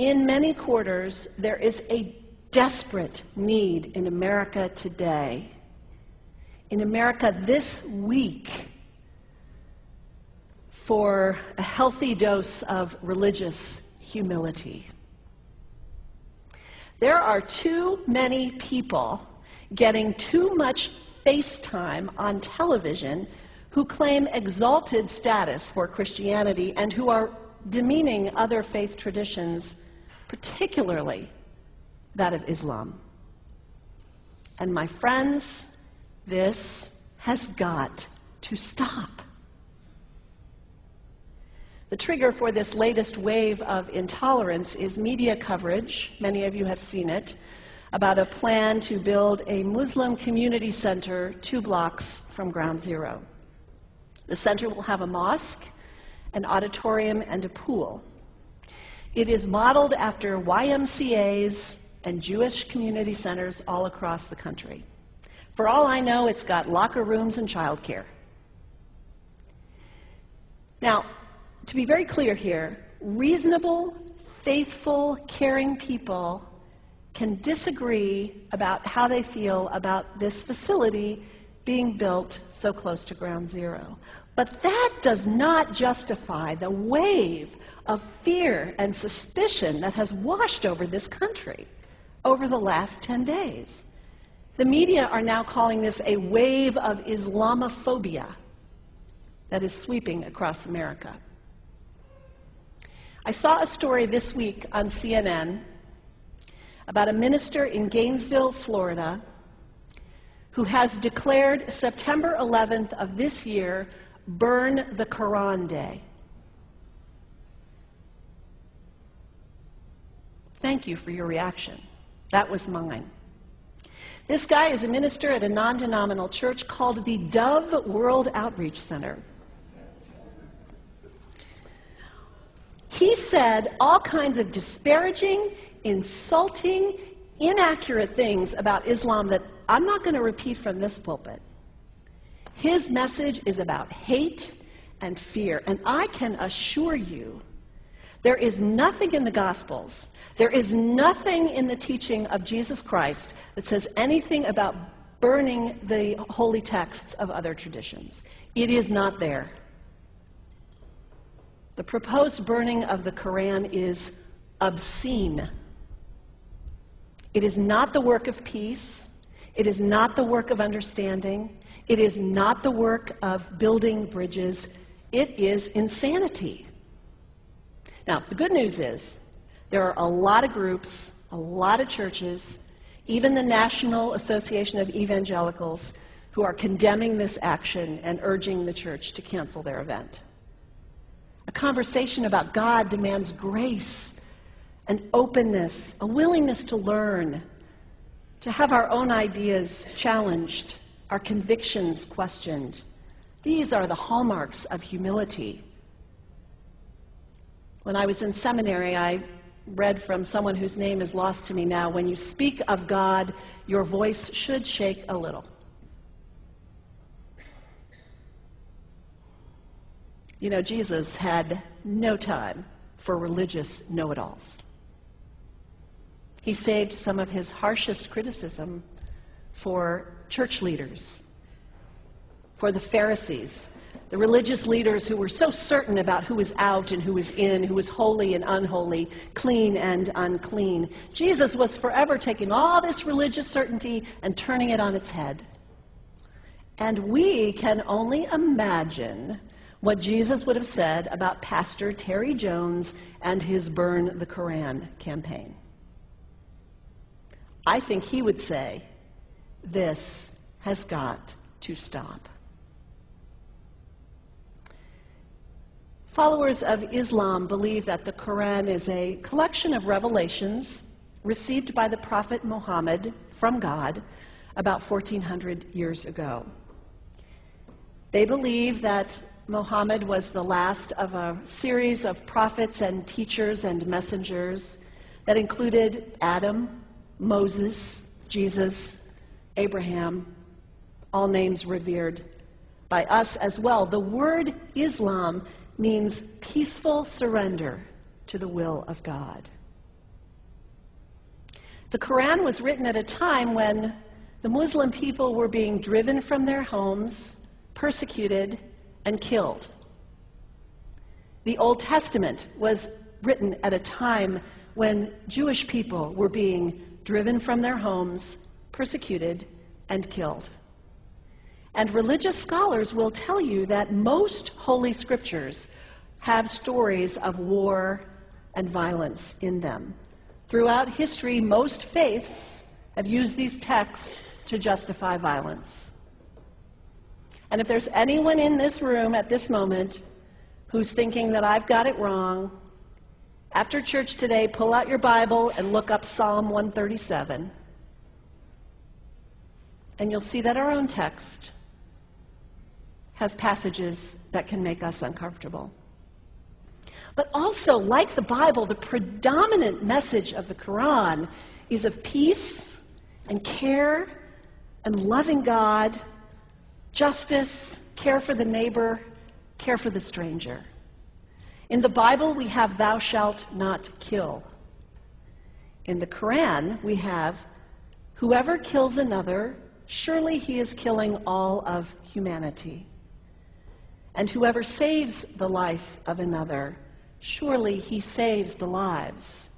In many quarters, there is a desperate need in America today, in America this week, for a healthy dose of religious humility. There are too many people getting too much face time on television who claim exalted status for Christianity and who are demeaning other faith traditions, particularly that of Islam. And my friends, this has got to stop. The trigger for this latest wave of intolerance is media coverage, many of you have seen it, about a plan to build a Muslim community center 2 blocks from Ground Zero. The center will have a mosque, an auditorium, and a pool. It is modeled after YMCAs and Jewish community centers all across the country. For all I know, it's got locker rooms and childcare. Now, to be very clear here, reasonable, faithful, caring people can disagree about how they feel about this facility being built so close to Ground Zero. But that does not justify the wave of fear and suspicion that has washed over this country over the last 10 days. The media are now calling this a wave of Islamophobia that is sweeping across America. I saw a story this week on CNN about a minister in Gainesville, Florida, who has declared September 11th of this year Burn the Quran Day. Thank you for your reaction. That was mine. This guy is a minister at a non-denominational church called the Dove World Outreach Center. He said all kinds of disparaging, insulting, inaccurate things about Islam that I'm not going to repeat from this pulpit. His message is about hate and fear, and I can assure you there is nothing in the Gospels, there is nothing in the teaching of Jesus Christ that says anything about burning the holy texts of other traditions. It is not there. The proposed burning of the Quran is obscene. It is not the work of peace. It is not the work of understanding. It is not the work of building bridges. It is insanity. Now, the good news is there are a lot of groups, a lot of churches, even the National Association of Evangelicals, who are condemning this action and urging the church to cancel their event. A conversation about God demands grace and openness, a willingness to learn, to have our own ideas challenged, our convictions questioned. These are the hallmarks of humility. When I was in seminary, I read from someone whose name is lost to me now, when you speak of God, your voice should shake a little. You know, Jesus had no time for religious know-it-alls. He saved some of his harshest criticism for church leaders, for the Pharisees, the religious leaders who were so certain about who was out and who was in, who was holy and unholy, clean and unclean. Jesus was forever taking all this religious certainty and turning it on its head. And we can only imagine what Jesus would have said about Pastor Terry Jones and his Burn the Quran campaign. I think he would say, this has got to stop. Followers of Islam believe that the Quran is a collection of revelations received by the Prophet Muhammad from God about 1400 years ago. They believe that Muhammad was the last of a series of prophets and teachers and messengers that included Adam, Moses, Jesus, Abraham, all names revered by us as well. The word Islam means peaceful surrender to the will of God. The Quran was written at a time when the Muslim people were being driven from their homes, persecuted, and killed. The Old Testament was written at a time when Jewish people were being driven from their homes, persecuted, and killed. And religious scholars will tell you that most holy scriptures have stories of war and violence in them. Throughout history, most faiths have used these texts to justify violence. And if there's anyone in this room at this moment who's thinking that I've got it wrong, after church today, pull out your Bible and look up Psalm 137. And you'll see that our own text has passages that can make us uncomfortable. But also, like the Bible, the predominant message of the Quran is of peace and care and loving God, justice, care for the neighbor, care for the stranger. In the Bible, we have thou shalt not kill. In the Quran, we have whoever kills another, surely he is killing all of humanity. And whoever saves the life of another, surely he saves the lives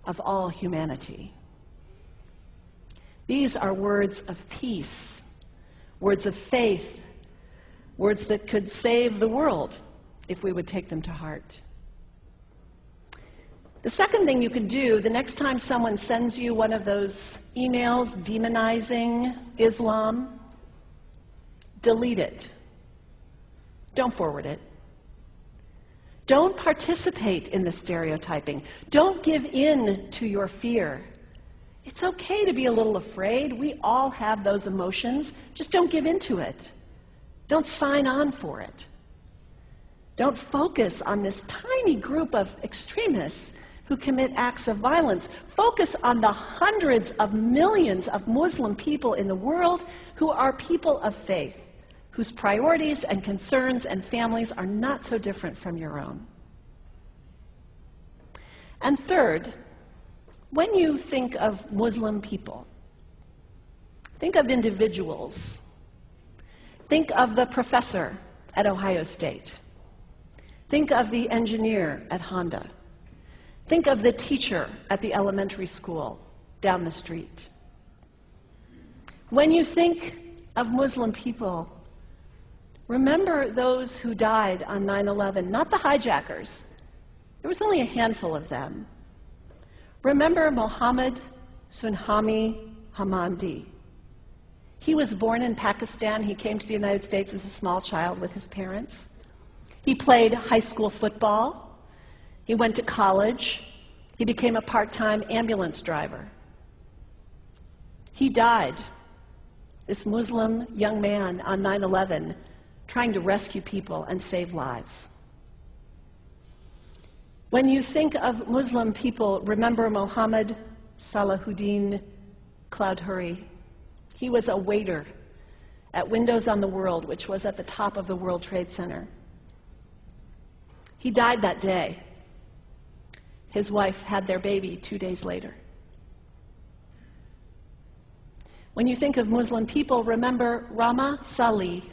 of all humanity. These are words of peace, words of faith, words that could save the world if we would take them to heart. The second thing you can do, the next time someone sends you one of those emails demonizing Islam, delete it. Don't forward it. Don't participate in the stereotyping. Don't give in to your fear. It's okay to be a little afraid. We all have those emotions. Just don't give in to it. Don't sign on for it. Don't focus on this tiny group of extremists who commit acts of violence. Focus on the hundreds of millions of Muslim people in the world who are people of faith, whose priorities and concerns and families are not so different from your own. And third, when you think of Muslim people, think of individuals. Think of the professor at Ohio State. Think of the engineer at Honda. Think of the teacher at the elementary school down the street. When you think of Muslim people, remember those who died on 9/11, not the hijackers. There was only a handful of them. Remember Mohammed Sunhami Hamandi. He was born in Pakistan. He came to the United States as a small child with his parents. He played high school football. He went to college. He became a part-time ambulance driver. He died, this Muslim young man, on 9/11, trying to rescue people and save lives. When you think of Muslim people, remember Mohammed Salahuddin Cloudhurry. He was a waiter at Windows on the World, which was at the top of the World Trade Center. He died that day. His wife had their baby 2 days later. When you think of Muslim people, remember Rama Salih.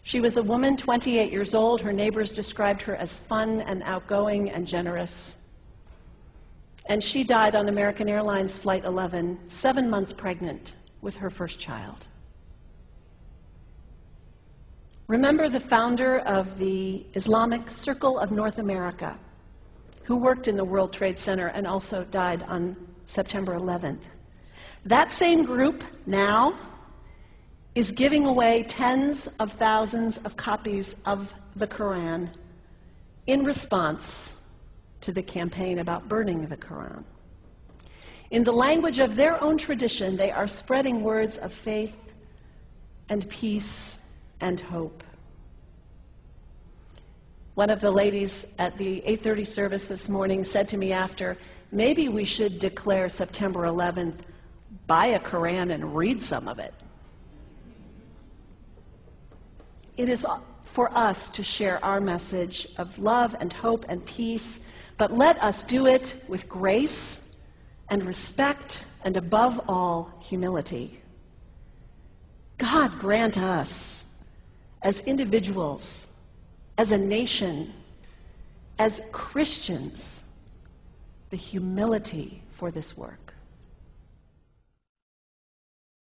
She was a woman, 28 years old. Her neighbors described her as fun and outgoing and generous. And she died on American Airlines Flight 11, 7 months pregnant with her first child. Remember the founder of the Islamic Circle of North America, who worked in the World Trade Center and also died on September 11th. That same group now is giving away tens of thousands of copies of the Quran in response to the campaign about burning the Quran. In the language of their own tradition, they are spreading words of faith and peace and hope. One of the ladies at the 8:30 service this morning said to me after, maybe we should declare September 11th, buy a Quran and read some of it. It is for us to share our message of love and hope and peace, but let us do it with grace and respect, and above all, humility. God grant us, as individuals, as a nation, as Christians, the humility for this work.